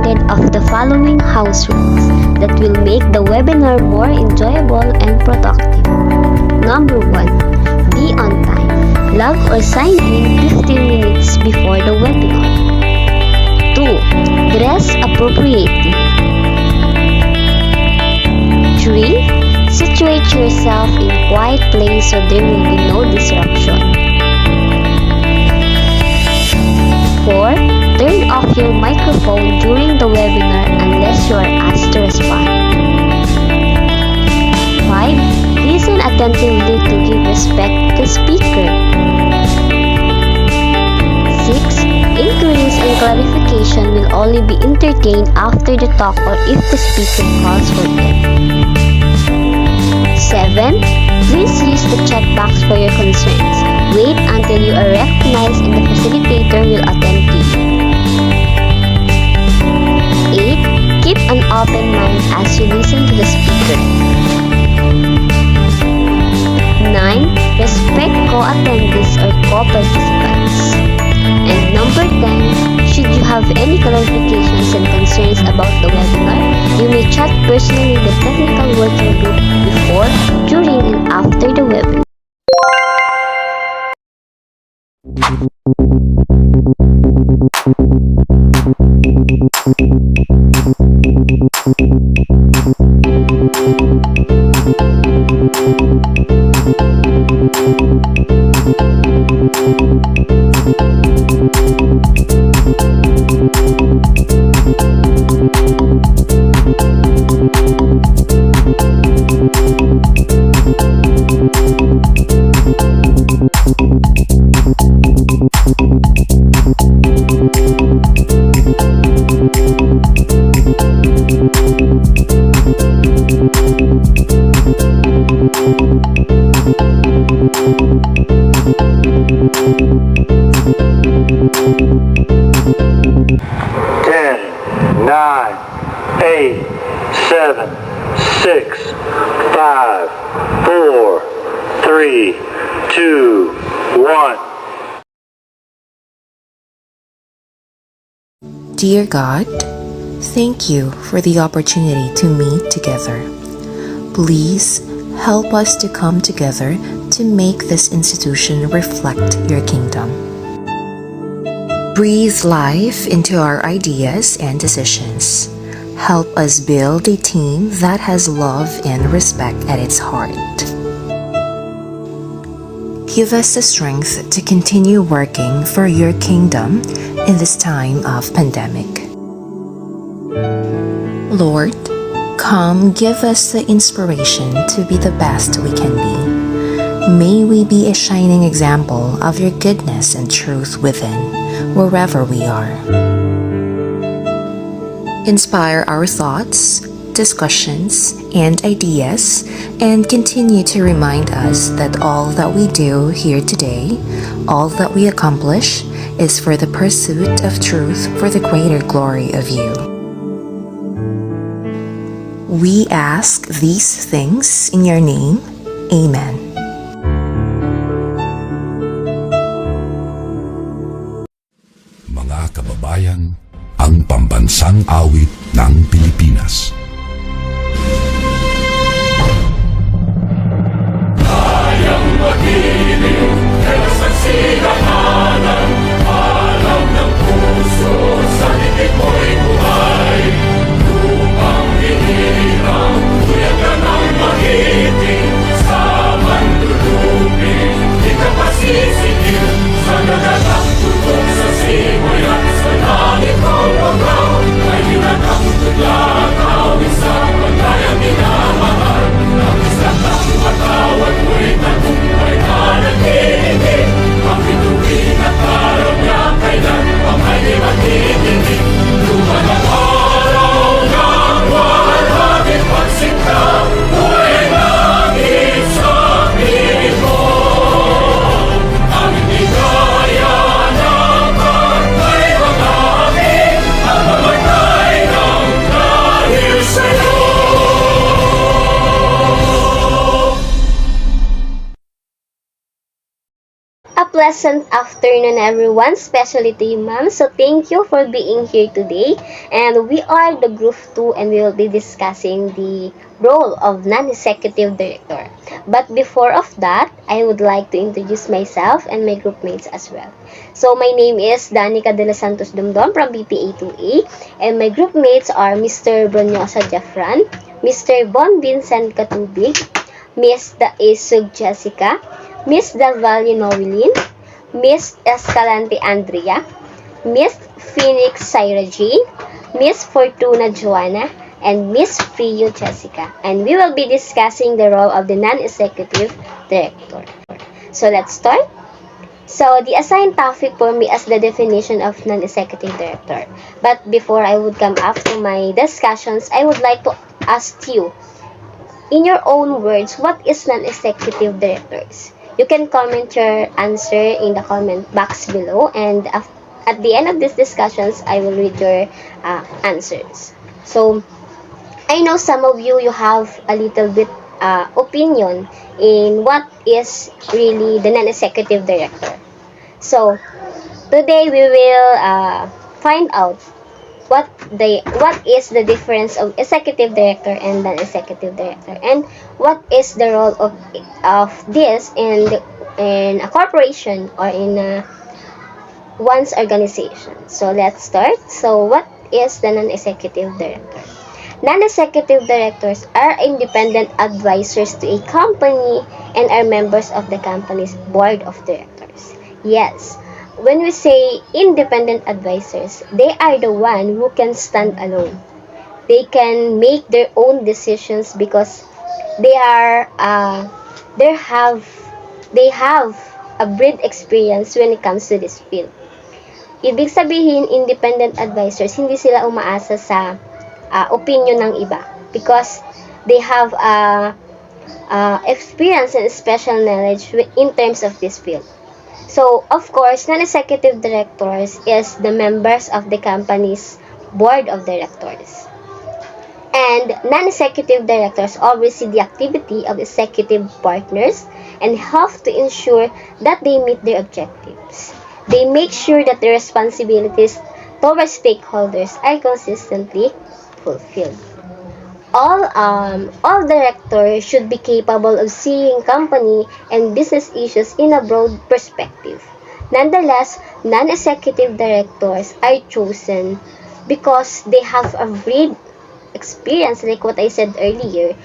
reminded of the following house rules that will make the webinar more enjoyable and productive. Number 1. Be on time. Log or sign in 15 minutes before the webinar. 2. Dress appropriately. 3. Situate yourself in a quiet place so there will be no disruption. 4. Turn off your microphone during the webinar unless you are asked to respond. 5. Listen attentively to give respect to the speaker. 6. Inquiries and clarification will only be entertained after the talk or if the speaker calls for them. 7. Please use the chat box for your concerns. Wait until you are recognized and the facilitator will attend to you. 8. Keep an open mind as you listen to the speaker. 9. Respect co-attendees or co-participants. And number 10, should you have any clarifications and concerns about the webinar, you may chat personally with the technical working group before, during, and after the webinar. Dear God, thank you for the opportunity to meet together. Please help us to come together to make this institution reflect your kingdom. Breathe life into our ideas and decisions. Help us build a team that has love and respect at its heart. Give us the strength to continue working for your kingdom in this time of pandemic. Lord, come give us the inspiration to be the best we can be. May we be a shining example of your goodness and truth within, wherever we are. Inspire our thoughts, discussions, and ideas, and continue to remind us that all that we do here today, all that we accomplish, is for the pursuit of truth for the greater glory of you. We ask these things in your name. Amen. Mga kababayan, ang pambansang awit ng Pilipinas. Kayang magiliw, kaya sa sinakanan, alam ng puso, sa titik mo'y buhay. Lupang hinirang, tuyagan ang magiting, sa A pleasant afternoon, everyone, especially to you, ma'am. So, thank you for being here today. And we are the Group 2 and we will be discussing the role of non-executive director. But before of that, I would like to introduce myself and my group mates as well. So, my name is Danica de los Santos Dumdum from BPA2A. And my group mates are Mr. Bronyosa Jeffran, Mr. Bon Vincent Katubig, Miss Daisug Jessica, Miss Del Valle Noelin, Miss Escalante Andrea, Miss Phoenix Syra Jane, Miss Fortuna Joanna, and Miss Frio Jessica. And we will be discussing the role of the non-executive director. So let's start. So the assigned topic for me is the definition of non-executive director. But before I would come up to my discussions, I would like to ask you, in your own words, what is non-executive directors? You can comment your answer in the comment box below, and at the end of these discussions, I will read your answers. So, I know some of you have a little bit opinion in what is really the non-executive director. So, today we will find out what is the difference of executive director and non-executive director, and what is the role of this in a corporation or in one's organization. So let's start. So what is the non-executive director? Non-executive directors are independent advisors to a company and are members of the company's board of directors. Yes, when we say independent advisors, they are the one who can stand alone. They can make their own decisions because they have a breed experience when it comes to this field. Ibig sabihin, independent advisors, hindi sila umaasa sa opinion ng iba because they have experience and special knowledge in terms of this field. So, of course, non-executive directors is the members of the company's board of directors. And non-executive directors oversee the activity of executive partners and help to ensure that they meet their objectives. They make sure that the responsibilities towards stakeholders are consistently fulfilled. All directors should be capable of seeing company and business issues in a broad perspective. Nonetheless, non-executive directors are chosen because they have a breed experience, like what I said earlier,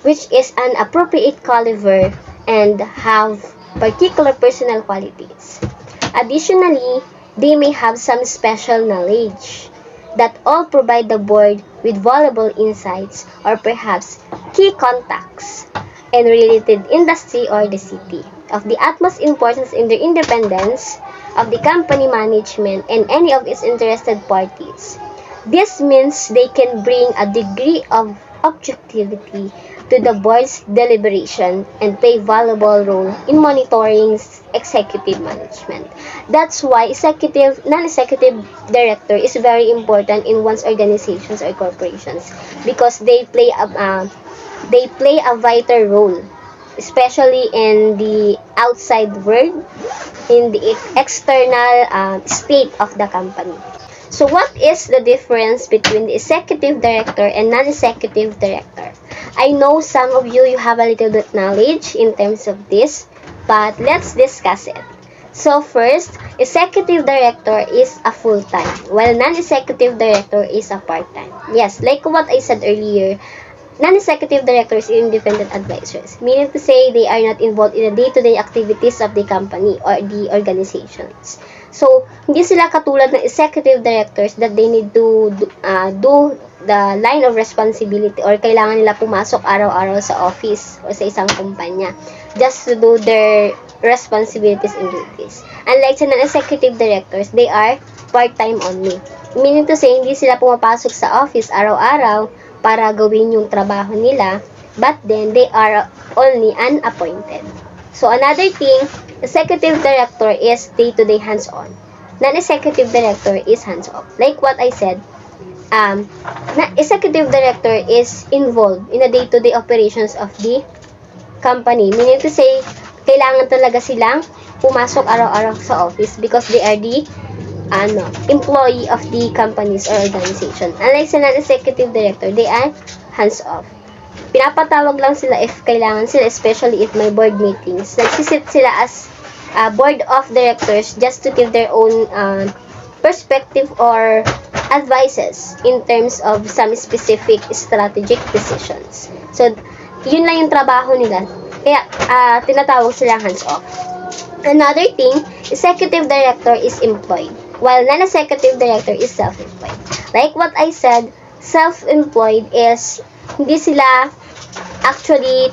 which is an appropriate caliber and have particular personal qualities. Additionally, they may have some special knowledge that all provide the board with valuable insights or perhaps key contacts in related industry or the city. Of the utmost importance in the independence of the company management and any of its interested parties. This means they can bring a degree of objectivity to the board's deliberation and play valuable role in monitoring executive management. That's why non-executive director is very important in one's organizations or corporations because they play a vital role, especially in the outside world, in the external state of the company. So what is the difference between the executive director and non-executive director? I know some of you have a little bit knowledge in terms of this, but let's discuss it. So first, executive director is a full-time, while non-executive director is a part-time. Yes, like what I said earlier, non-executive directors are independent advisors, meaning to say they are not involved in the day-to-day activities of the company or the organizations. So, hindi sila katulad ng executive directors that they need to do the line of responsibility or kailangan nila pumasok araw-araw sa office o sa isang kumpanya just to do their responsibilities and duties. Unlike sa non-executive directors, they are part-time only. Meaning to say, hindi sila pumapasok sa office araw-araw para gawin yung trabaho nila, but then they are only unappointed. So, another thing, executive director is day-to-day hands-on. Non-executive director is hands-off. Like what I said, executive director is involved in the day-to-day operations of the company. Meaning to say, kailangan talaga silang pumasok araw-araw sa office because they are the employee of the companies or organization. Unlike sa non-executive director, they are hands-off. Pinapatawag lang sila if kailangan sila, especially if may board meetings. Nagsisit sila as board of directors just to give their own perspective or advices in terms of some specific strategic decisions. So, yun lang yung trabaho nila. Kaya, tinatawag silang hands-off. Another thing, executive director is employed, while non-executive director is self-employed. Like what I said, self-employed is hindi sila actually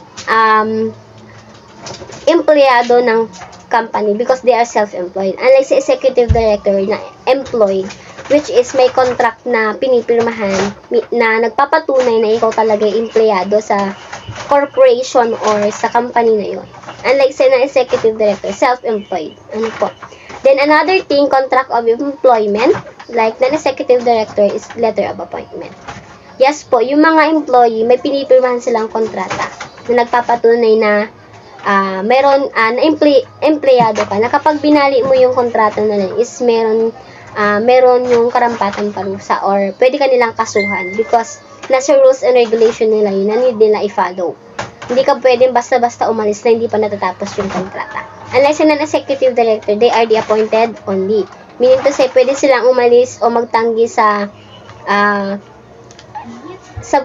empleyado ng company because they are self-employed. Unlike sa executive director na employed, which is may contract na pinipirmahan na nagpapatunay na ikaw talaga empleyado sa corporation or sa company na yun. Unlike sa executive director, self-employed. Ano po? Then another thing, contract of employment, like non-executive director is letter of appointment. Yes po, yung mga employee, may pinipirmahan silang kontrata na nagpapatunay na meron na empleyado ka na kapag binali mo yung kontrata na lang is meron yung karampatang parusa or pwede ka nilang kasuhan because nasa rules and regulation nila yun na need nila i-follow. Hindi ka pwedeng basta-basta umalis na hindi pa natatapos yung kontrata. Unless sa non-executive director, they are the appointed only. Meaning to say, pwede silang umalis o magtanggi sa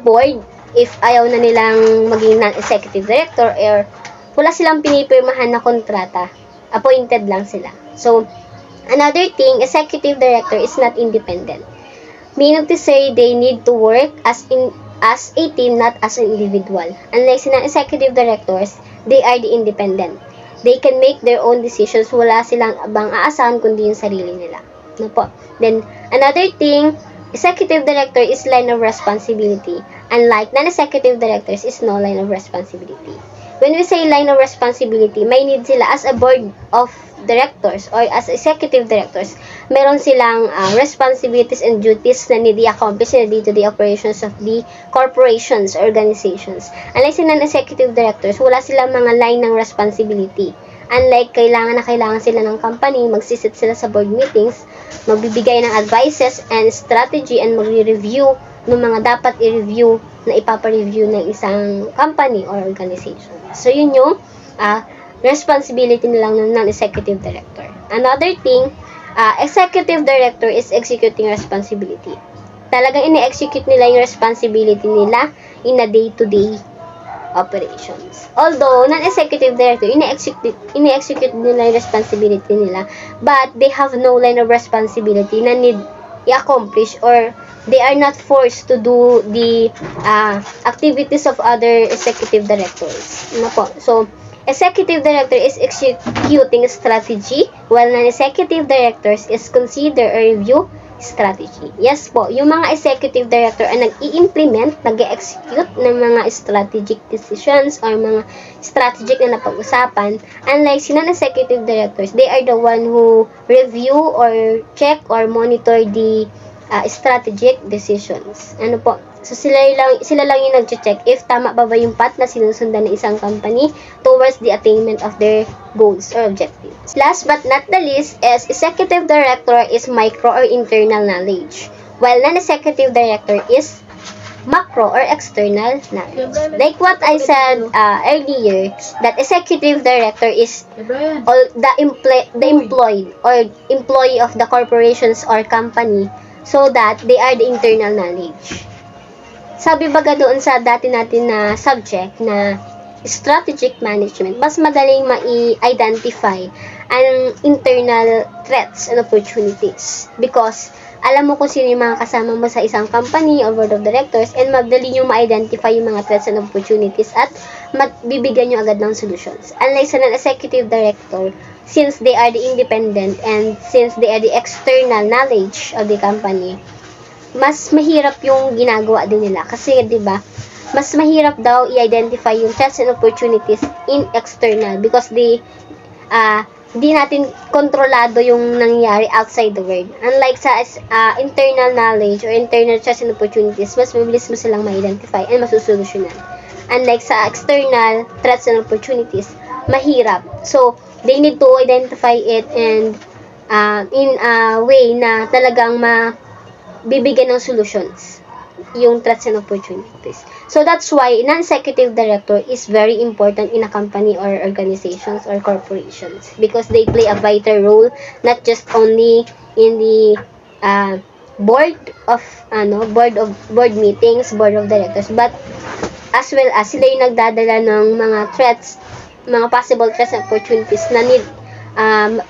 board if ayaw na nilang maging non-executive director or wala silang pinipirmahan na kontrata. Appointed lang sila. So, another thing, executive director is not independent. Meaning to say, they need to work as a team, not as an individual. Unlike sa executive directors, they are the independent. They can make their own decisions. Wala silang abang aasahan kundi yung sarili nila. No po. Then, another thing, executive director is line of responsibility. Unlike non-executive directors is no line of responsibility. When we say line of responsibility, may need sila as a board of directors or as executive directors. Meron silang responsibilities and duties na need i-accomplish na day-to-day operations of the corporations, organizations. Unlike sa non-executive directors, wala silang mga line ng responsibility. Unlike kailangan sila ng company, magsisit sila sa board meetings, magbibigay ng advices and strategy and magre-review ng mga dapat i-review na ipapa-review ng isang company or organization. So, yun yung responsibility nilang ng non-executive director. Another thing, executive director is executing responsibility. Talagang ine-execute nila yung responsibility nila in a day-to-day operations. Although, non-executive director, ine-execute nila yung responsibility nila, but they have no line of responsibility na need i-accomplish or they are not forced to do the activities of other executive directors. Ano po? So, executive director is executing strategy while non-executive directors is consider or review strategy. Yes po, yung mga executive director ay nag-i-implement, nag-execute ng mga strategic decisions or mga strategic na napag-usapan. Unlike si non-executive directors, they are the one who review or check or monitor the strategic decisions. Ano po? So, sila lang yung nag-check if tama ba yung path na sinusundan ng isang company towards the attainment of their goals or objectives. Last but not the least is executive director is micro or internal knowledge, while non-executive director is macro or external knowledge. Like what I said earlier, that executive director is all the employed or employee of the corporations or company, so that they are the internal knowledge. Sabi baga doon sa dati natin na subject na strategic management, mas madaling ma-identify ang internal threats and opportunities because alam mo kung sino yung mga kasama mo sa isang company or board of directors and madali nyo ma-identify yung mga threats and opportunities at bibigyan nyo agad ng solutions. Unlike sa non-executive director, since they are the independent and since they are the external knowledge of the company, mas mahirap yung ginagawa din nila. Kasi, di ba, mas mahirap daw i-identify yung threats and opportunities in external because di natin kontrolado yung nangyayari outside the world. Unlike sa internal knowledge or internal threats and opportunities, mas mabilis mo silang ma-identify and masusolusyonan. Unlike sa external threats and opportunities, mahirap. So, they need to identify it and in a way na talagang bibigyan ng solutions yung threats and opportunities. So that's why non-executive director is very important in a company or organizations or corporations because they play a vital role not just only in the board meetings, board of directors, but as well as sila yung nagdadala ng mga threats, mga possible threats and opportunities na need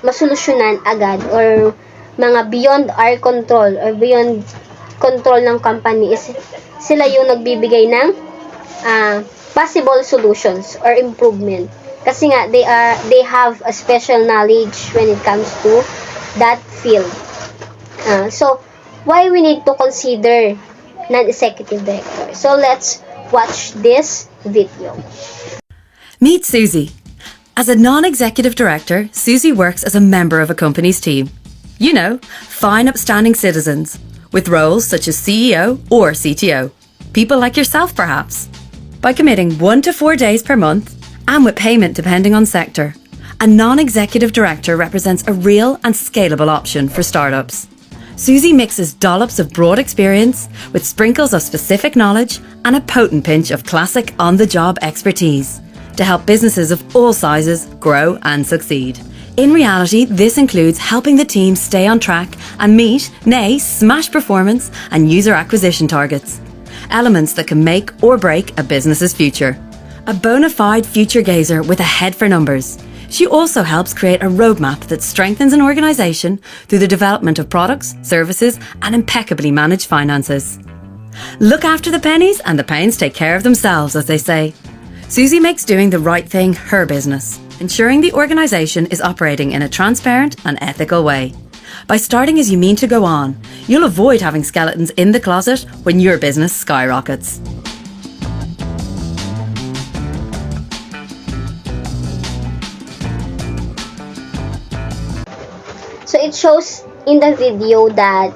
masolusyonan agad or mga beyond our control or beyond control ng company is sila yung nagbibigay ng possible solutions or improvement kasi nga they have a special knowledge when it comes to that field. So why we need to consider non-executive director? So let's watch this video. Meet Susie. As a non-executive director, Susie works as a member of a company's team. You know, fine upstanding citizens, with roles such as CEO or CTO. People like yourself, perhaps. By committing 1 to 4 days per month, and with payment depending on sector, a non-executive director represents a real and scalable option for startups. Susie mixes dollops of broad experience with sprinkles of specific knowledge and a potent pinch of classic on-the-job expertise to help businesses of all sizes grow and succeed. In reality, this includes helping the team stay on track and meet, nay, smash performance and user acquisition targets. Elements that can make or break a business's future. A bona fide future gazer with a head for numbers. She also helps create a roadmap that strengthens an organisation through the development of products, services and impeccably managed finances. Look after the pennies and the pounds take care of themselves, as they say. Susie makes doing the right thing her business, ensuring the organisation is operating in a transparent and ethical way. By starting as you mean to go on, you'll avoid having skeletons in the closet when your business skyrockets. So it shows in the video that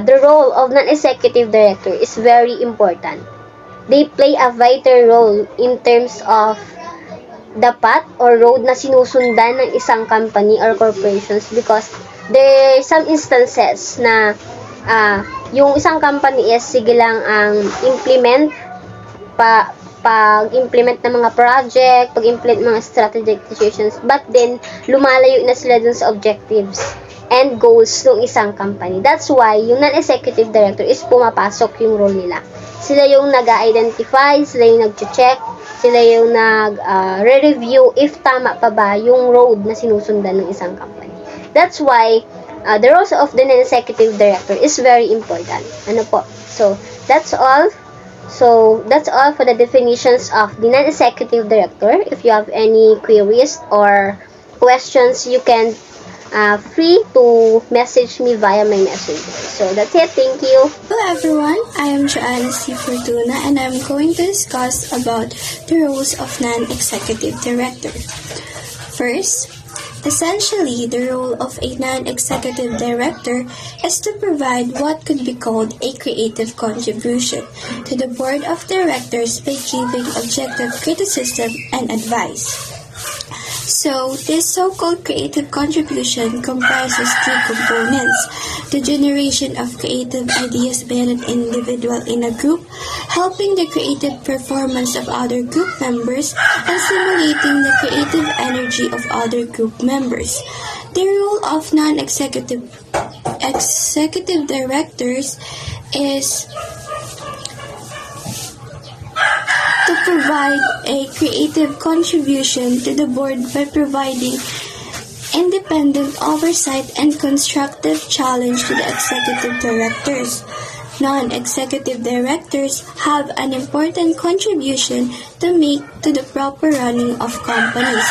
the role of non-executive director is very important. They play a vital role in terms of the path or road na sinusundan ng isang company or corporations because there are some instances na yung isang company is sige lang ang pag-implement ng mga project, pag-implement ng mga strategic decisions, but then lumalayo na sila dun sa objectives and goals ng isang company. That's why yung non-executive director is pumapasok yung role nila. Sila yung nag-identify, sila yung nag-check, sila yung nag-review if tama pa ba yung road na sinusundan ng isang company. That's why the role of the non-executive director is very important. Ano po? So, that's all. So, that's all for the definitions of the non-executive director. If you have any queries or questions, you can free to message me via my messenger. So, that's it. Thank you. Hello everyone, I am Joanna C. Fortuna and I'm going to discuss about the roles of non-executive director. First, essentially, the role of a non-executive director is to provide what could be called a creative contribution to the board of directors by giving objective criticism and advice. So, this so-called creative contribution comprises three components: the generation of creative ideas by an individual in a group, helping the creative performance of other group members, and stimulating the creative energy of other group members. The role of non-executive directors is to provide a creative contribution to the board by providing independent oversight and constructive challenge to the executive directors. Non-executive directors have an important contribution to make to the proper running of companies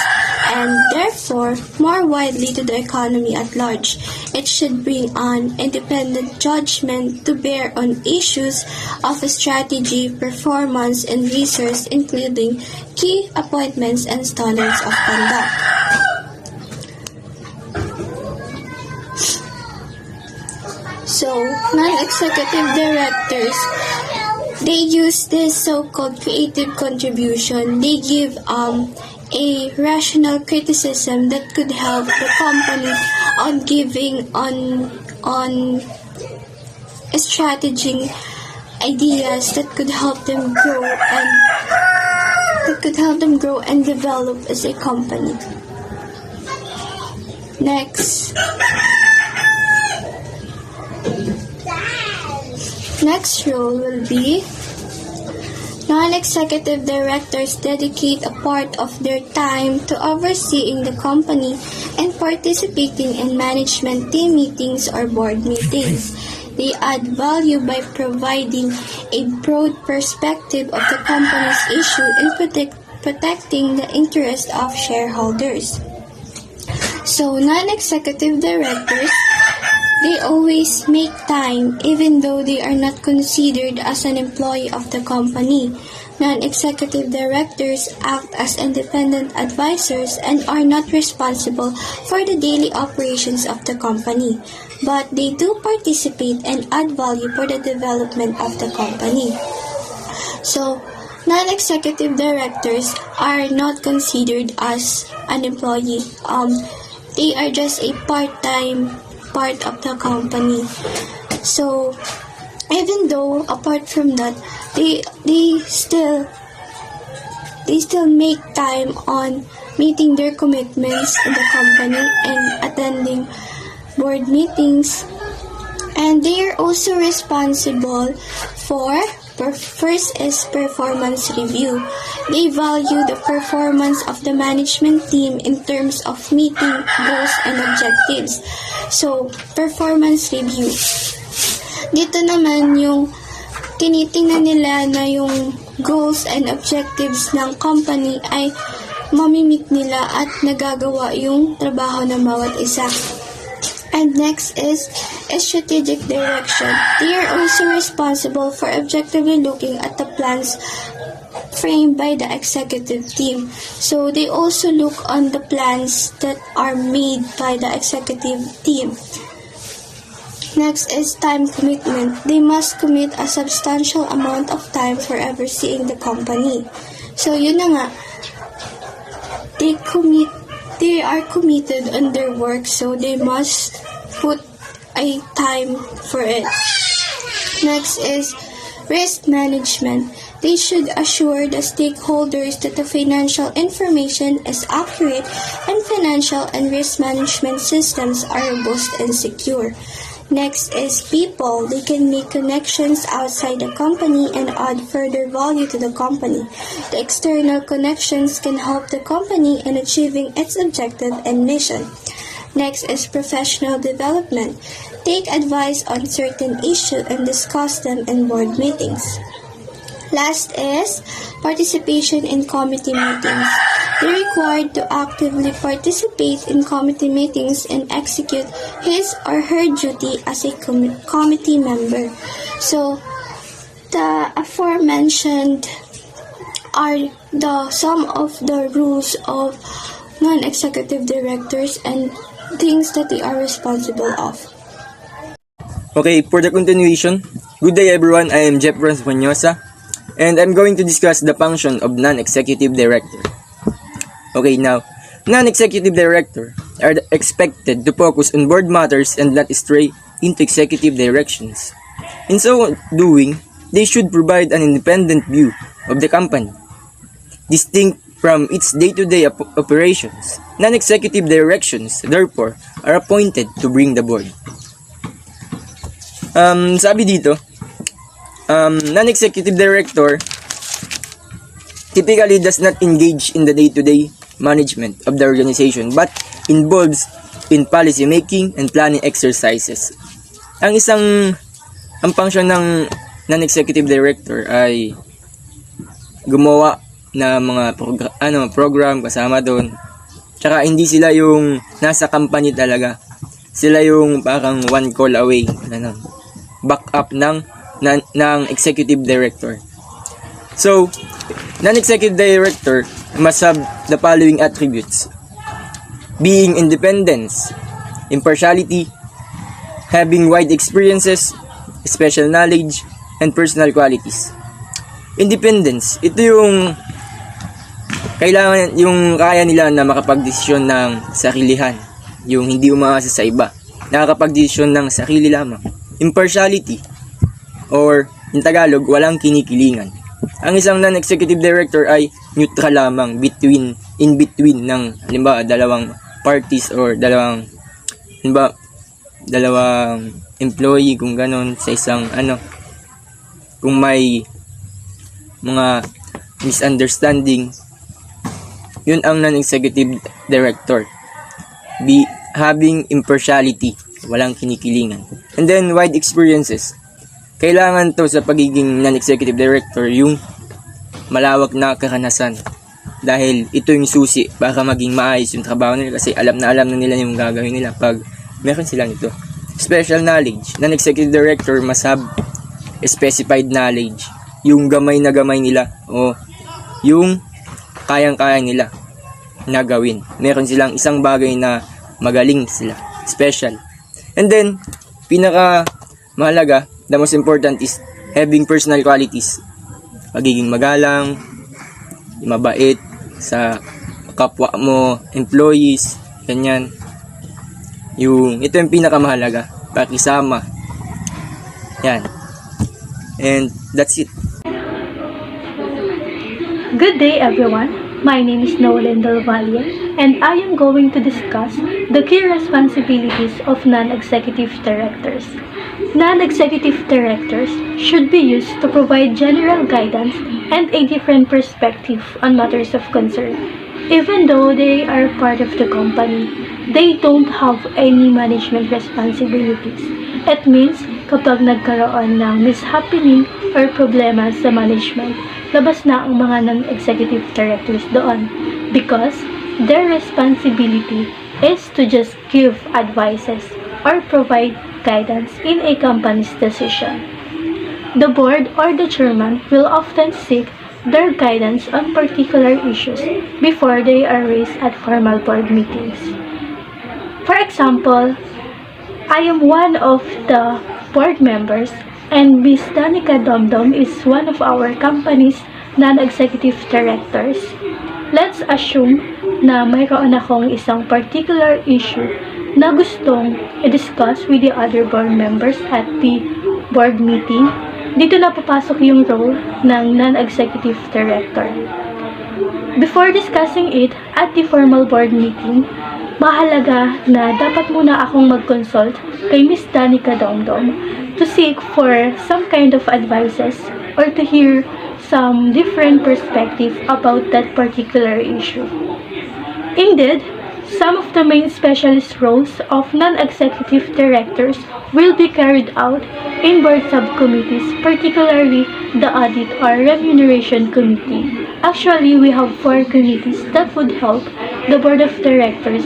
and therefore more widely to the economy at large. It should bring on independent judgment to bear on issues of strategy, performance, and research, including key appointments and standards of conduct. So, non-executive directors, they use this so-called creative contribution. They give a rational criticism that could help the company on giving on strategic ideas that could help them grow and develop as a company. Next role will be non-executive directors dedicate a part of their time to overseeing the company and participating in management team meetings or board meetings. They add value by providing a broad perspective of the company's issue and protecting the interest of shareholders. So, non-executive directors, they always make time even though they are not considered as an employee of the company. Non-executive directors act as independent advisors and are not responsible for the daily operations of the company, but they do participate and add value for the development of the company. So, non-executive directors are not considered as an employee. They are just a part-time part of the company. So, even though apart from that, they still make time on meeting their commitments in the company and attending board meetings. And they are also responsible for first is performance review. They value the performance of the management team in terms of meeting goals and objectives. So, performance review. Dito naman yung tinitingnan nila na yung goals and objectives ng company ay mamimit nila at nagagawa yung trabaho ng bawat isa. And next is strategic direction. They are also responsible for objectively looking at the plans framed by the executive team. So they also look on the plans that are made by the executive team. Next is time commitment. They must commit a substantial amount of time for overseeing the company. So yun na nga, they are committed on their work, so they must put a time for it. Next is risk management. They should assure the stakeholders that the financial information is accurate and financial and risk management systems are robust and secure. Next is people. They can make connections outside the company and add further value to the company. The external connections can help the company in achieving its objective and mission. Next is professional development. Take advice on certain issues and discuss them in board meetings. Last is participation in committee meetings. They're required to actively participate in committee meetings and execute his or her duty as a committee member. So, the aforementioned are some of the rules of non-executive directors and things that they are responsible of. Okay, for the continuation, good day everyone, I am Jeff Franz-Manyosa, and I'm going to discuss the function of non-executive director. Okay, now, non-executive director are expected to focus on board matters and not stray into executive directions. In so doing, they should provide an independent view of the company, distinct from its day-to-day operations. Non-executive directions, therefore, are appointed to bring the board. Sabi dito, non-executive director typically does not engage in the day-to-day management of the organization but involves in policy making and planning exercises. Ang function ng non-executive director ay gumawa na mga program kasama doon. Tsaka hindi sila yung nasa company talaga. Sila yung parang one call away, back up ng executive director. So, non-executive director must have the following attributes: being independence, impartiality, having wide experiences, special knowledge, and personal qualities. Independence, ito yung Kailangan yung kaya nila na makapagdesisyon ng sarilihan, yung hindi umaasa sa iba, nakakapagdesisyon ng sarili lamang. Impartiality, or in Tagalog, walang kinikilingan. Ang isang non-executive director ay neutral lamang in between ng halimbawa dalawang parties or dalawang employee, kung ganon, sa isang kung may mga misunderstanding, yun ang non-executive director. Having impartiality, walang kinikilingan. And then, wide experiences. Kailangan to sa pagiging non-executive director yung malawak na karanasan. Dahil ito yung susi para maging maayos yung trabaho nila, kasi alam na nila yung gagawin nila pag meron silang ito. Special knowledge. Non-executive director must have specified knowledge. Yung gamay na gamay nila o yung kayang-kaya nila na gawin. Meron silang isang bagay na magaling sila. Special. And then, pinaka mahalaga, the most important is having personal qualities. Pagiging magalang, mabait sa kapwa mo, employees, ganyan. Ito yung pinakamahalaga. Pakisama. Yan. And that's it. Good day, everyone. My name is Nolan Del Valle, and I am going to discuss the key responsibilities of non-executive directors. Non-executive directors should be used to provide general guidance and a different perspective on matters of concern. Even though they are part of the company, they don't have any management responsibilities. It means kapag nagkaroon ng mishappening or problema sa management, labas na ang mga non-executive directors doon, because their responsibility is to just give advices or provide guidance in a company's decision. The board or the chairman will often seek their guidance on particular issues before they are raised at formal board meetings. For example, I am one of the board members, and Ms. Danica Domdom is one of our company's non-executive directors. Let's assume na mayroon akong isang particular issue na gustong i-discuss with the other board members at the board meeting. Dito na papasok yung role ng non-executive director. Before discussing it at the formal board meeting, mahalaga na dapat muna akong mag-consult kay Ms. Danica Domdom to seek for some kind of advices or to hear some different perspective about that particular issue. Indeed, some of the main specialist roles of non-executive directors will be carried out in board subcommittees, particularly the Audit or Remuneration Committee. Actually, we have 4 committees that would help the board of directors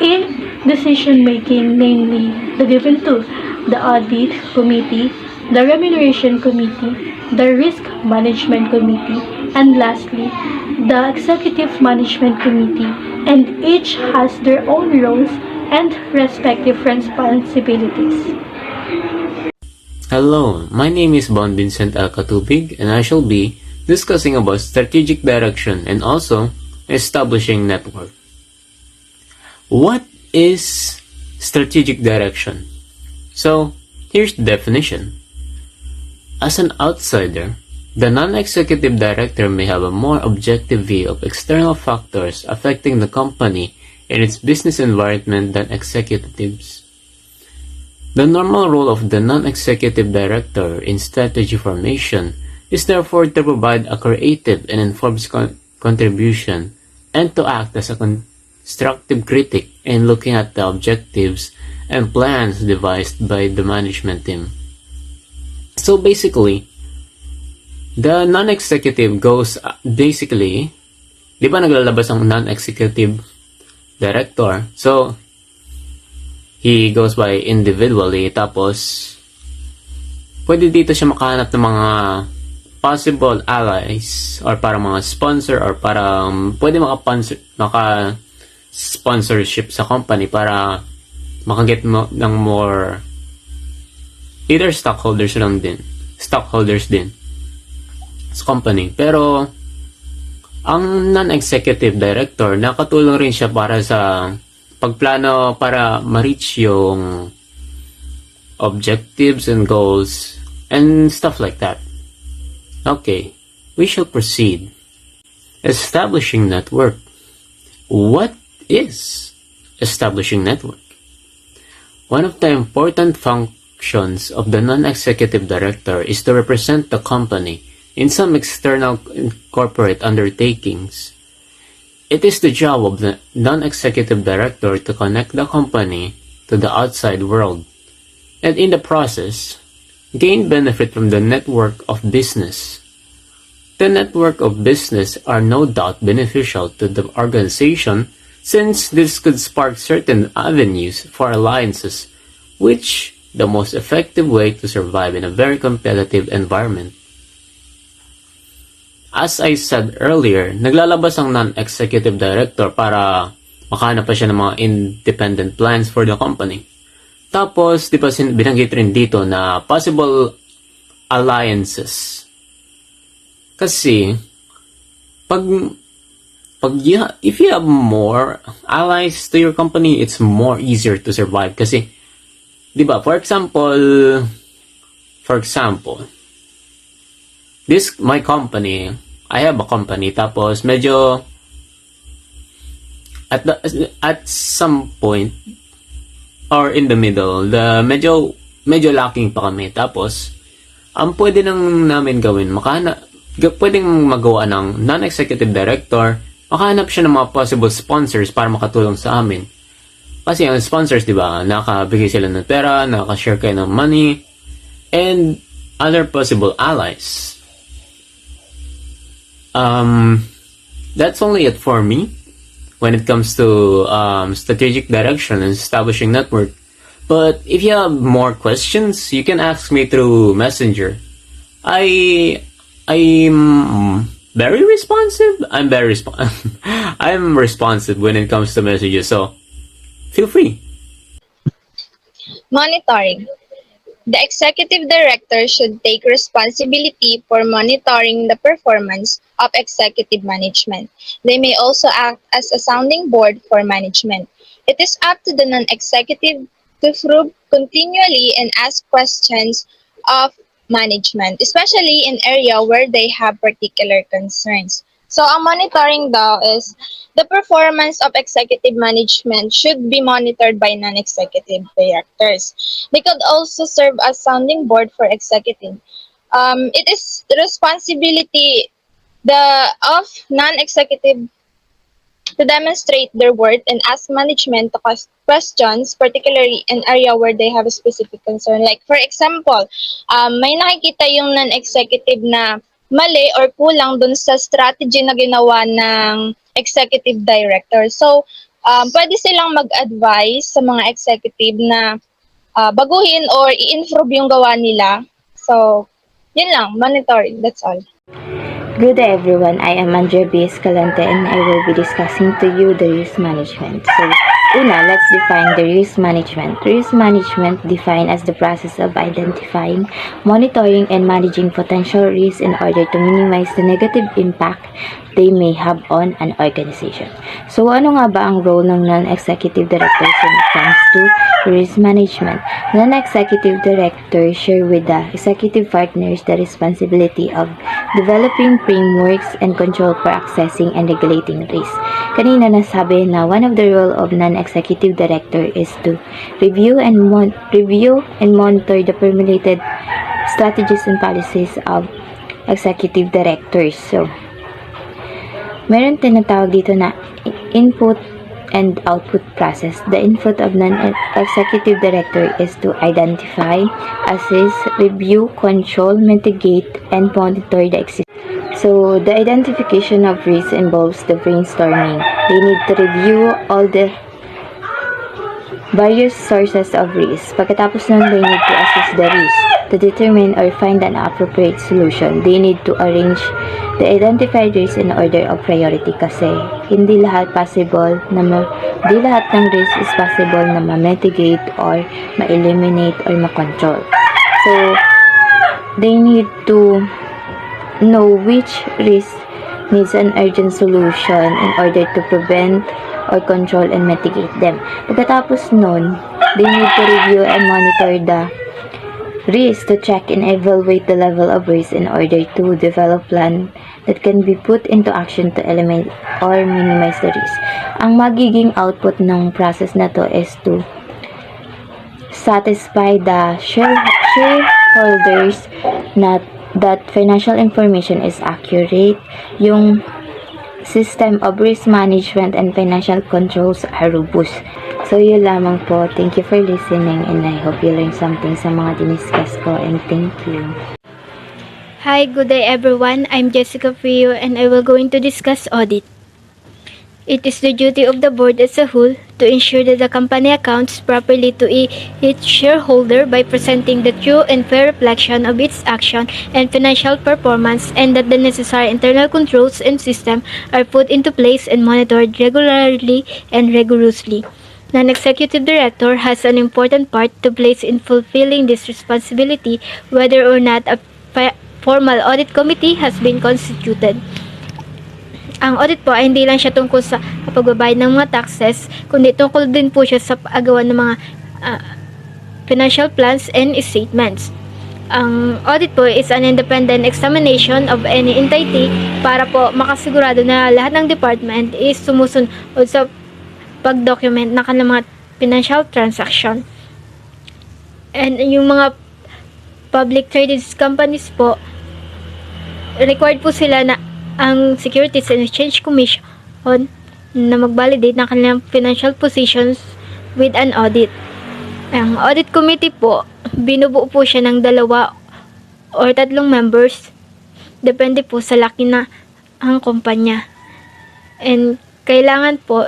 in decision-making, namely the given two, the Audit Committee, the Remuneration Committee, the Risk Management Committee, and lastly, the Executive Management Committee, and each has their own roles and respective responsibilities. Hello, my name is Bon Vincent Alcatubig, and I shall be discussing about strategic direction and also establishing network. What is strategic direction? So, here's the definition. As an outsider, the non-executive director may have a more objective view of external factors affecting the company and its business environment than executives. The normal role of the non-executive director in strategy formation is therefore to provide a creative and informed contribution and to act as a constructive critic in looking at the objectives and plans devised by the management team. So basically, the non-executive goes basically, di ba naglalabas ang non-executive director? So, he goes by individually, tapos pwede dito siya makahanap ng mga possible allies or parang mga sponsor or parang pwede maka-sponsorship sa company para makaget mo ng more either stockholders din sa company. Pero Ang non-executive director, nakatulong rin siya para sa pagplano para ma-reach yung objectives and goals and stuff like that. Okay, we shall proceed. Establishing network. What is establishing network? One of the important functions of the non-executive director is to represent the company in some external corporate undertakings. It is the job of the non-executive director to connect the company to the outside world, and in the process, gain benefit from the network of business. The network of business are no doubt beneficial to the organization, since this could spark certain avenues for alliances, which the most effective way to survive in a very competitive environment. As I said earlier, naglalabas ang non-executive director para makahanap pa siya ng mga independent plans for the company. Tapos, di ba binanggit rin dito na possible alliances. Kasi, if you have more allies to your company, it's more easier to survive. Kasi, di ba, for example, my company, I have a company, tapos medyo at some point or in the middle, medyo lacking pa kami. Tapos ang pwede nang namin gawin, pwedeng magawa ng non-executive director, makahanap siya ng mga possible sponsors para makatulong sa amin. Kasi ang sponsors, di ba, nakabigay sila ng pera, nakashare kayo ng money, and other possible allies. That's only it for me when it comes to strategic direction and establishing network. But if you have more questions, you can ask me through Messenger. I'm very responsive. I'm responsive when it comes to messages, so feel free. Monitoring. The executive director should take responsibility for monitoring the performance of executive management. They may also act as a sounding board for management. It is up to the non-executive to probe continually and ask questions of management, especially in area where they have particular concerns. So, ang monitoring daw is the performance of executive management should be monitored by non-executive directors. They could also serve as sounding board for executive. It is the responsibility of non-executive to demonstrate their worth and ask management to ask questions, particularly in area where they have a specific concern. Like, for example, may nakikita yung non-executive na mali or kulang dun sa strategy na ginawa ng executive director. So, pwede silang mag-advise sa mga executive na baguhin or i-improve yung gawa nila. So, yun lang, monitoring, that's all. Good day everyone, I am Andrea B. Escalante and I will be discussing to you the risk management. So, una, let's define the risk management. Risk management defined as the process of identifying, monitoring, and managing potential risks in order to minimize the negative impact they may have on an organization. So, ano nga ba ang role ng non-executive directors when it comes to risk management? Non-executive directors share with the executive partners the responsibility of developing frameworks and control for accessing and regulating risk. Kanina nasabi na one of the role of non-executive director is to review and monitor the formulated strategies and policies of executive directors. So, meron tinatawag dito na input and output process. The input of non-executive director is to identify, assess, review, control, mitigate, and monitor the existing. So, the identification of risk involves the brainstorming. They need to review all the various sources of risk. Pagkatapos nun, they need to assess the risk to determine or find an appropriate solution. They need to arrange the identified risk in order of priority kasi hindi lahat ng risk is possible na ma-mitigate or ma-eliminate or ma-control. So, they need to know which risk needs an urgent solution in order to prevent or control and mitigate them. Pagkatapos nun, they need to review and monitor the risk to check and evaluate the level of risk in order to develop plan that can be put into action to eliminate or minimize the risk. Ang magiging output ng process na to is to satisfy the shareholders that financial information is accurate, yung system of risk management and financial controls are robust. So, yun lamang po. Thank you for listening and I hope you learned something sa mga diniscuss ko and thank you. Hi, good day everyone. I'm Jessica Frio and I will going to discuss audit. It is the duty of the board as a whole to ensure that the company accounts properly to its shareholder by presenting the true and fair reflection of its action and financial performance, and that the necessary internal controls and system are put into place and monitored regularly and rigorously. Non-executive director has an important part to play in fulfilling this responsibility, whether or not a formal audit committee has been constituted. Ang audit po ay hindi lang siya tungkol sa pagbabayad ng mga taxes, kundi tungkol din po siya sa paggawa ng mga financial plans and statements. Ang audit po is an independent examination of any entity para po makasigurado na lahat ng department is sumusunod sa pag-document ng kanilang mga financial transaction. And yung mga public traded companies po, required po sila na ang Securities and Exchange Commission na mag-validate ng kanilang financial positions with an audit. Ang audit committee po, binubuo po siya ng 2 or 3 members. Depende po sa laki na ang kumpanya. And kailangan po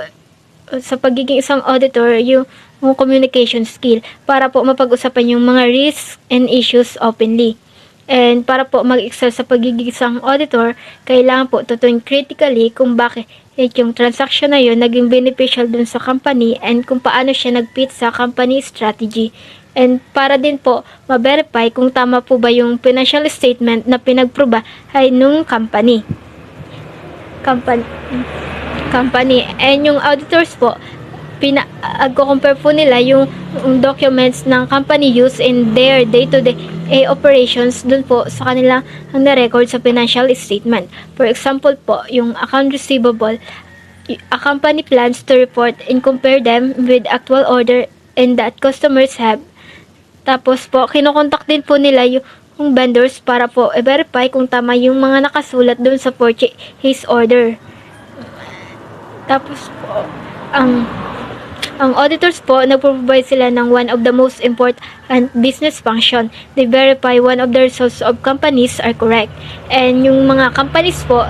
sa pagiging isang auditor yung communication skill para po mapag-usapan yung mga risks and issues openly. And para po mag-excel sa pagiging isang auditor, kailangan po tutuin critically kung bakit yung transaction na yun naging beneficial dun sa company and kung paano siya nag-fit sa company strategy. And para din po ma-verify kung tama po ba yung financial statement na pinag-provide nung company. And yung auditors po, compare po nila yung documents ng company use in their day-to-day operations dun po sa kanilang na-record sa financial statement. For example po, yung account receivable, a company plans to report and compare them with actual order and that customers have. Tapos po, kinokontak din po nila yung vendors para po i-verify kung tama yung mga nakasulat dun sa purchase order. Tapos po, ang auditors po, nagprovide sila ng one of the most important business function. They verify one of the results of companies are correct. And yung mga companies po,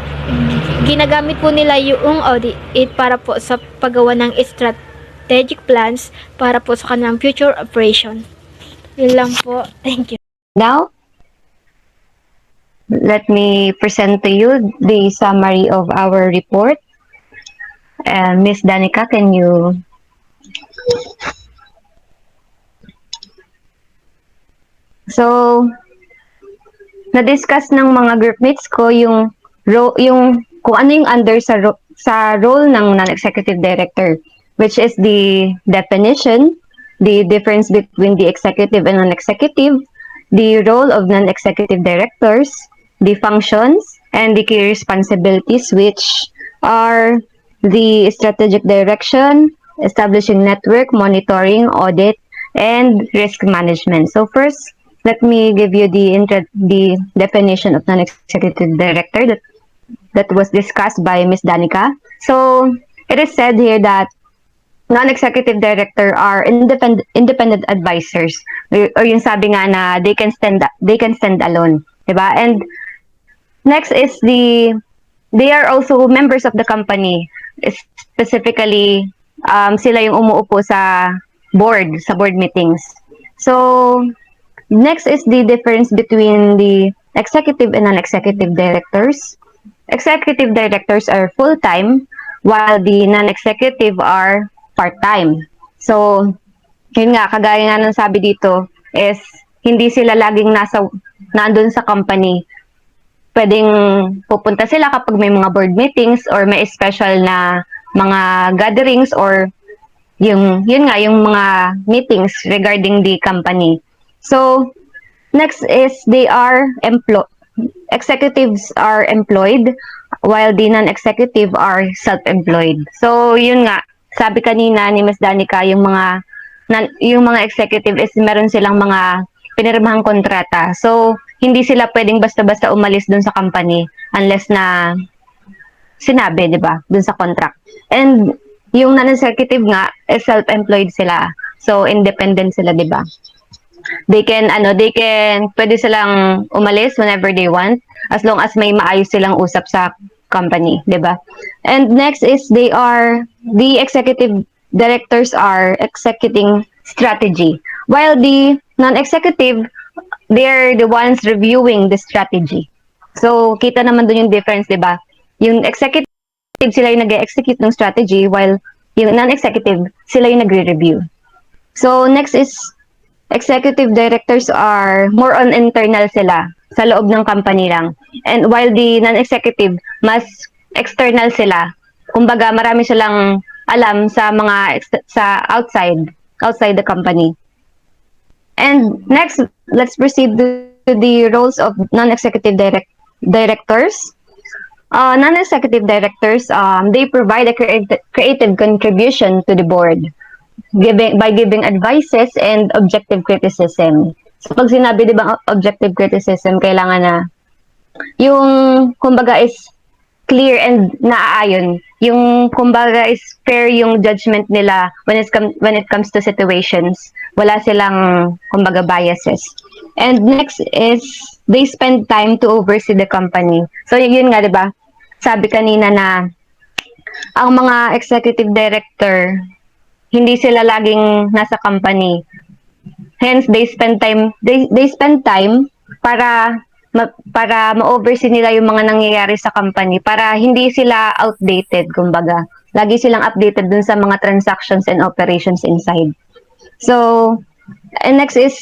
ginagamit po nila yung audit para po sa paggawa ng strategic plans para po sa kanilang future operation. Yun lang po. Thank you. Now, let me present to you the summary of our report. Miss Danica, can you? So, na-discuss ng mga groupmates ko yung kung ano yung under sa role ng non-executive director, which is the definition, the difference between the executive and non-executive, the role of non-executive directors, the functions, and the key responsibilities, which are the strategic direction, establishing network, monitoring, audit, and risk management. So first, let me give you the definition of non-executive director that was discussed by Ms. Danica. So it is said here that non-executive director are independent advisors, or yung sabi nga na they can stand alone, diba? And next is they are also members of the company. Specifically, sila yung umuupo sa board meetings. So, next is the difference between the executive and non-executive directors. Executive directors are full-time, while the non-executive are part-time. So, yun nga, kagaya nga ng sabi dito, is hindi sila laging nandun sa company pwedeng pupunta sila kapag may mga board meetings or may special na mga gatherings or yun nga, yung mga meetings regarding the company. So, next is executives are employed while the non-executive are self-employed. So, yun nga, sabi kanina ni Ms. Danica, yung mga executive is meron silang mga pinirmahang kontrata. So, hindi sila pwedeng basta-basta umalis dun sa company unless na sinabi, di ba, dun sa contract. And yung non-executive nga, is self-employed sila. So, independent sila, di ba? Pwede silang umalis whenever they want as long as may maayos silang usap sa company, di ba? And next is the executive directors are executing strategy. While the non-executive, they're the ones reviewing the strategy. So, kita naman dun yung difference, di ba? Yung executive, sila yung nag-execute ng strategy while yung non-executive, sila yung nagre-review. So, next is executive directors are more on internal sila sa loob ng company lang. And while the non-executive, mas external sila. Kumbaga, marami silang alam sa outside the company. And next, let's proceed to the roles of non-executive directors. Non-executive directors, they provide a creative contribution to the board by giving advices and objective criticism. So, pag sinabi, di ba, objective criticism, kailangan na yung, kumbaga, is clear and naaayon. Yung, kumbaga, is fair yung judgment nila when it comes to situations. Wala silang, kumbaga, biases. And next is, they spend time to oversee the company. So, yun nga, di ba? Sabi kanina na ang mga executive director, hindi sila laging nasa company. Hence, they spend time para ma-oversee nila yung mga nangyayari sa company para hindi sila outdated, kumbaga. Lagi silang updated dun sa mga transactions and operations inside. So, and next is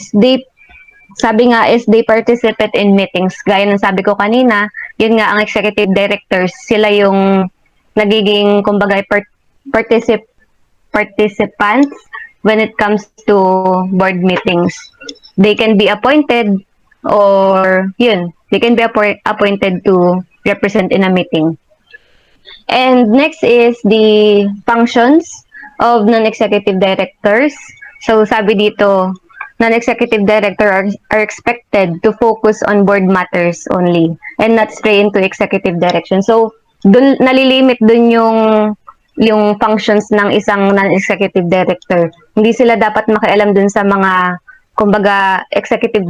sabi nga is they participate in meetings. Gaya ng sabi ko kanina, yun nga ang executive directors, sila yung nagiging, kumbaga, participants when it comes to board meetings. They can be appointed or they can be appointed to represent in a meeting. And next is the functions of non-executive directors. So sabi dito, non-executive director are expected to focus on board matters only and not stray into executive direction. So nalilimit dun yung functions ng isang non-executive director. Hindi sila dapat makialam dun sa mga, kumbaga, executive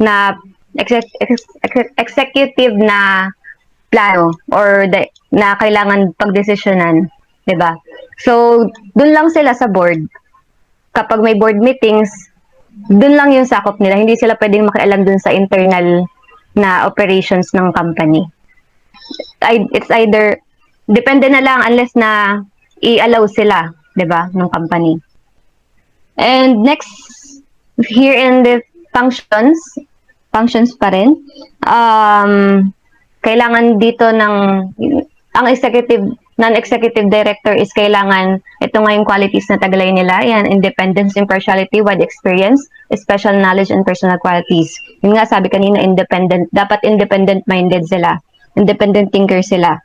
na plano or na kailangan pagdesisyonan, 'di ba? So, dun lang sila sa board. Kapag may board meetings, dun lang yung sakop nila. Hindi sila pwedeng makialam dun sa internal na operations ng company. It's either depende na lang unless na i-allow sila, 'di ba, ng company. And next, here in the functions pa rin, kailangan dito ang non-executive director is kailangan, ito nga yung qualities na taglay nila, yan, independence, impartiality, wide experience, special knowledge, and personal qualities. Yun nga, sabi kanina, dapat independent-minded sila, independent thinker sila.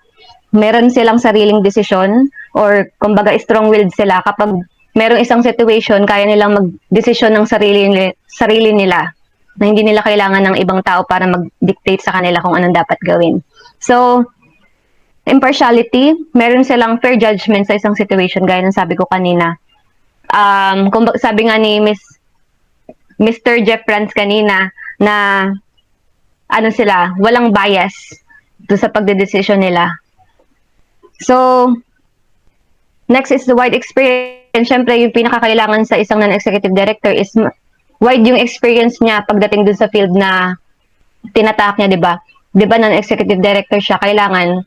Meron silang sariling desisyon or kumbaga strong-willed sila kapag merong isang situation, kaya nilang mag-desisyon ng sarili nila na hindi nila kailangan ng ibang tao para mag-dictate sa kanila kung anong dapat gawin. So, impartiality, meron silang fair judgment sa isang situation, gaya ng sabi ko kanina. Sabi nga ni Mr. Jeff Franz kanina na walang bias doon sa pagdedesisyon nila. So, next is the wide experience. Siyempre, yung pinakakailangan sa isang non-executive director is wide yung experience niya pagdating dun sa field na tinatak niya, di ba? Di ba non-executive director siya, kailangan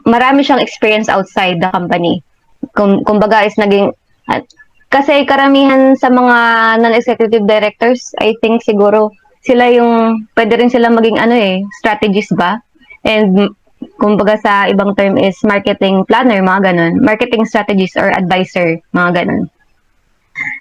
marami siyang experience outside the company. Kumbaga is kasi karamihan sa mga non-executive directors, I think siguro sila yung, pwede rin sila maging strategist ba? And kumbaga sa ibang term is marketing planner, mga ganun. Marketing strategist or advisor, mga ganun.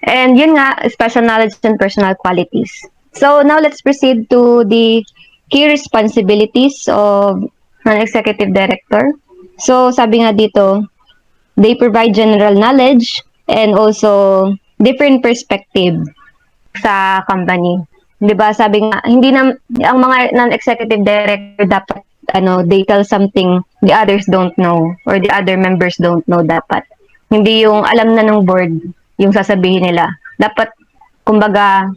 And yun nga, special knowledge and personal qualities. So now let's proceed to the key responsibilities of non-executive director. So sabi nga dito, they provide general knowledge and also different perspective sa company. 'Di ba? Sabi nga, hindi na ang mga non-executive director dapat they tell something the others don't know or the other members don't know dapat. Hindi yung alam na ng board yung sasabihin nila. Dapat kumbaga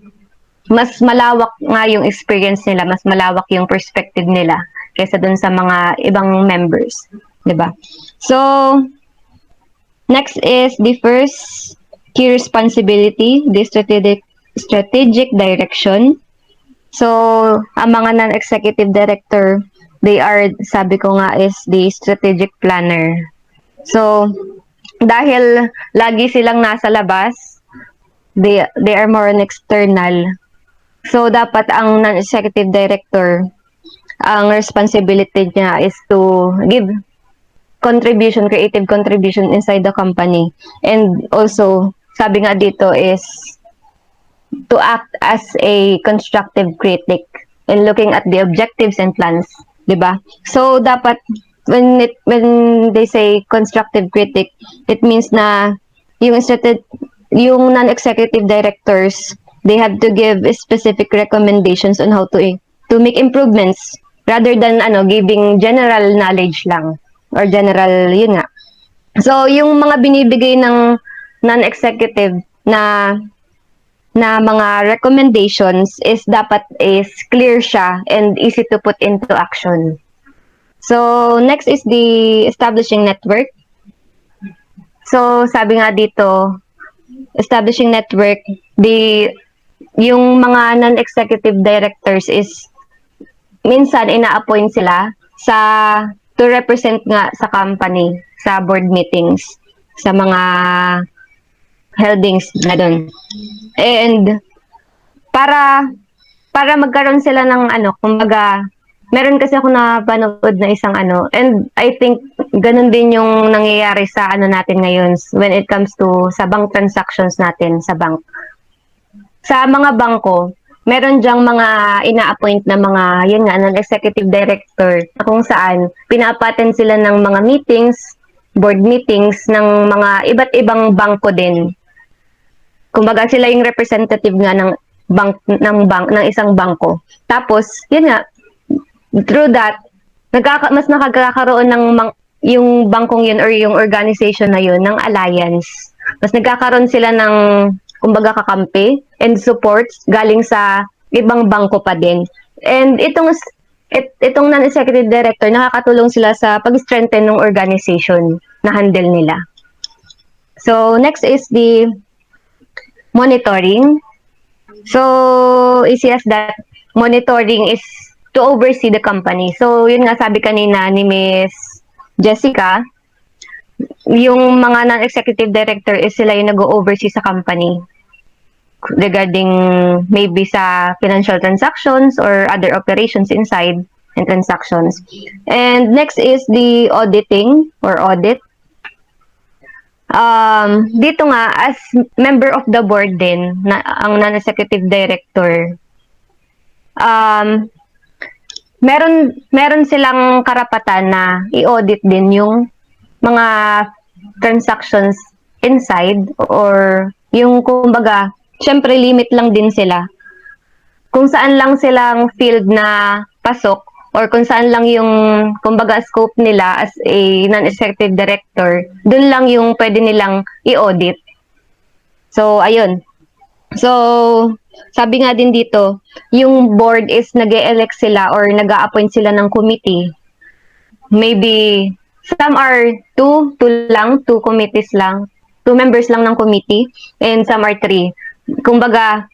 mas malawak nga yung experience nila, mas malawak yung perspective nila kaysa dun sa mga ibang members, 'di ba? So next is the first key responsibility, the strategic direction. So, ang mga non-executive director, they are, sabi ko nga, is the strategic planner. So, dahil lagi silang nasa labas, they are more on external. So, dapat ang non-executive director, ang responsibility niya is to give contribution, creative contribution inside the company. And also, sabi nga dito is to act as a constructive critic in looking at the objectives and plans, 'di ba? So dapat when they say constructive critic, it means na yung non-executive directors, they have to give specific recommendations on how to make improvements rather than giving general knowledge lang or general yun nga. So yung mga binibigay ng non-executive na mga recommendations is dapat is clear siya and easy to put into action. So next is the establishing network. So sabi nga dito, establishing network, yung mga non-executive directors is minsan ina-appoint sila to represent nga sa company, sa board meetings, sa mga holdings na doon. And para magkaroon sila ng kumbaga, meron kasi ako napanood na isang and I think ganun din yung nangyayari sa natin ngayon when it comes to sa bank transactions natin sa bank. Sa mga bangko, meron diyang mga ina-appoint na mga non-executive director na kung saan pina-attend sila ng mga meetings, board meetings ng mga iba't ibang bangko din. Kumbaga sila yung representative nga ng isang bangko. Tapos, yun nga, through that, mas nakakakaroon ng yung bangkong yun or yung organization na yun ng alliance. Mas nagkakaroon sila ng kumbaga kakampi and supports galing sa ibang bangko pa din. And itong non-executive director, nakakatulong sila sa pag-strengthen ng organization na handle nila. So, next is the monitoring. So, easy as that. Monitoring is to oversee the company. So, yun nga sabi kanina ni Miss Jessica, yung mga non-executive director is sila yung nag-oversee sa company regarding maybe sa financial transactions or other operations inside and transactions. And next is the auditing or audit. Dito nga, as member of the board din, ang non-executive director, meron silang karapatan na i-audit din yung mga transactions inside or yung kumbaga, syempre limit lang din sila. Kung saan lang silang field na pasok or kung saan lang yung kumbaga scope nila as a non-executive director, dun lang yung pwede nilang i-audit. So, ayun. So, sabi nga din dito, yung board is nag-e-elect sila or nag-a-appoint sila ng committee. Maybe, some are two committees lang, 2 members lang ng committee, and some are 3. Kumbaga,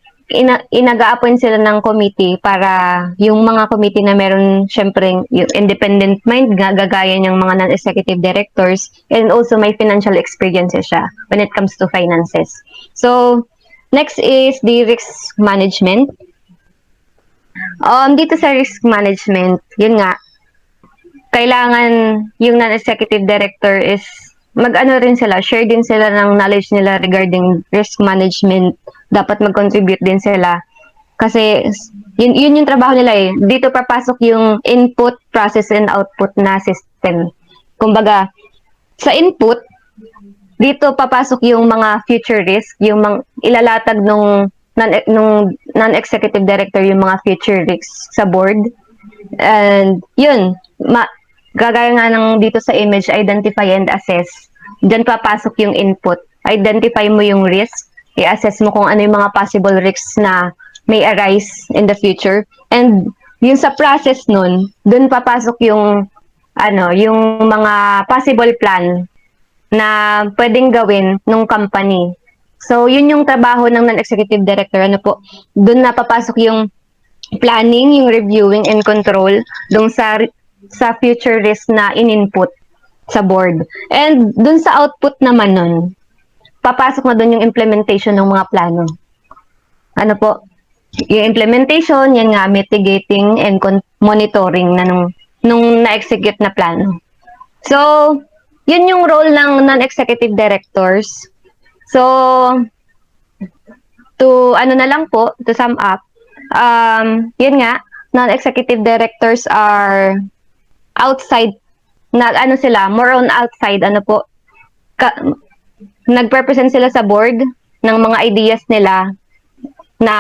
inaga-appoint sila ng committee para yung mga committee na meron syempre yung independent mind, gagaya ng mga non-executive directors, and also may financial experiences siya when it comes to finances. So, next is the risk management. Dito sa risk management, yun nga, kailangan yung non-executive director is mag-ano rin sila, share din sila ng knowledge nila regarding risk management. Dapat mag-contribute din sila. Kasi yun yung trabaho nila eh. Dito papasok yung input, process, and output na system. Kumbaga, sa input, dito papasok yung mga future risk, yung ilalatag nung non-executive director yung mga future risks sa board. And yun, gagaya nga ng dito sa image, identify and assess. Diyan papasok yung input. Identify mo yung risk, i-assess mo kung ano yung mga possible risks na may arise in the future. And yung sa process nun, dun papasok yung yung mga possible plan na pwedeng gawin ng company. So, yun yung trabaho ng non-executive director. Dun na papasok yung planning, yung reviewing and control dun sa future risk na in-input sa board. And dun sa output naman nun, papasok na dun yung implementation ng mga plano. Yung implementation, yan nga, mitigating and monitoring na nung na-execute na plano. So, yun yung role ng non-executive directors. So, to sum up, yun nga, non-executive directors are outside, more on outside, nag-represent sila sa board ng mga ideas nila na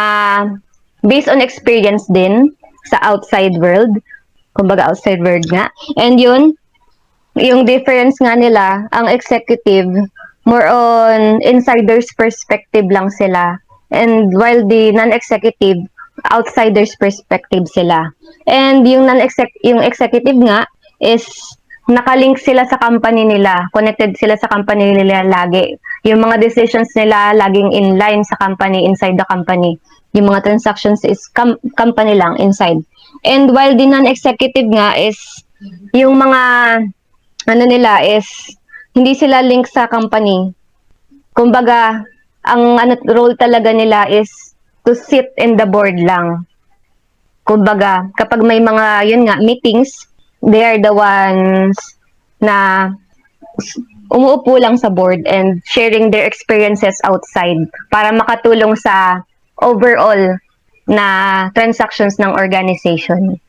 based on experience din sa outside world. Kumbaga outside world nga. And yun, yung difference nga nila, ang executive, more on insider's perspective lang sila. And while the non-executive, outsider's perspective sila. And yung executive nga is nakalink sila sa company nila, connected sila sa company nila lagi. Yung mga decisions nila laging in line sa company, inside the company. Yung mga transactions is company lang, inside. And while the non-executive nga is, yung mga nila is, hindi sila link sa company. Kumbaga, ang role talaga nila is to sit in the board lang. Kumbaga, kapag may mga, meetings, they are the ones na umuupo lang sa board and sharing their experiences outside para makatulong sa overall na transactions ng organization.